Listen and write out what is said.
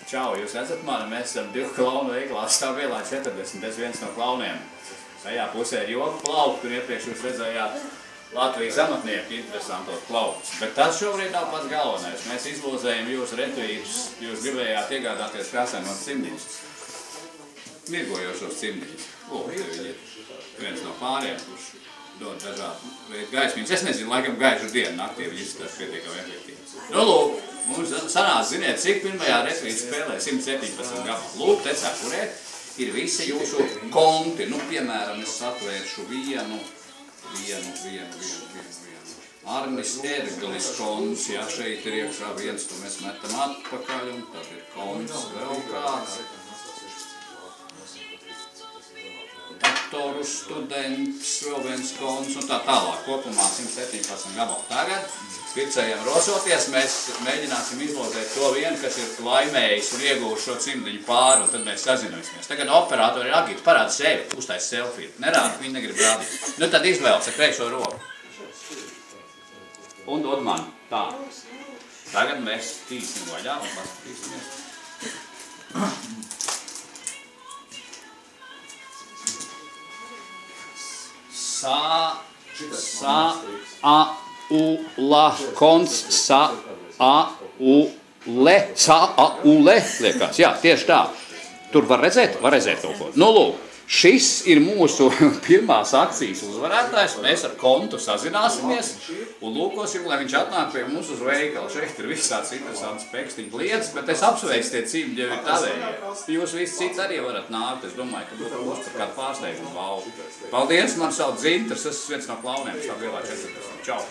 Čau, jūs redzat mani, mēs esam 2 klaunu veiklā Stāvvielā 40, es viens no klauniem. Tajā pusē ir joku plaukti, kur iepriekš jūs redzējāt Latvijas amatnieku interesantos plauktus. Bet tas šobrīd nav pats galvenais. Mēs izlozējam jūsu retvītus, jūs gribējāt iegādāties krāsainos cimdiņus. Mirgojošos cimdiņus. Lūk, viņi ir viens no pāriem, kurš dod dažādu veidu gaismiņus. Es nezinu, laikam gaišu dienu naktī viņi izskatās pietiekami efektīvi. Nu, lūk, mums sanās, ziniet, cik pirmajā retvīta spēlē 117 gabalu. Lūk, te cepurēt ir visi jūsu konti. Nu, piemēram, es atvēršu vienu. Arnis Erglis konts, ja šeit ir iekšā viens, to mēs metam atpakaļ, un tad ir konts vēl kāds. Daktoru students, vēl viens konts, un tā tālāk. Kopumā 117 gabalu. Tagad, pircējiem rosoties, mēs mēģināsim izlozēt to vienu, kas ir laimējis un ieguvuši šo cimdiņu pāri, un tad mēs sazināsimies. Tagad operatori Agita parāda sevi, uztais selfiju. Nerāda, viņi negrib rādīt. Nu tad izvēlas ar kreisо roku. Un dod man. Tā. Tagad mēs tīsim vaļā un paskatīsimies. Sa-a-u-la konts, sa-a-u-le, sa-a-u-le, liekas, jā, tieši tā. Tur var redzēt kaut ko. Nu, lūk, šis ir mūsu pirmās akcijas uzvarētājs, mēs ar kontu sazināsimies un lūkosim, lai viņš atnāk pie mums uz veikalu. Šeit ir visāds interesants pekstiņu lietas, bet es apsveicu tie cimdi jau ir tavējie. Jūs visi citi arī varat nākt, es domāju, ka būtu būs par kādu pārsteigumu balvu. Paldies, man sauc Dzintars, es esmu viens no klauniem Stāvvielā 40. Čau!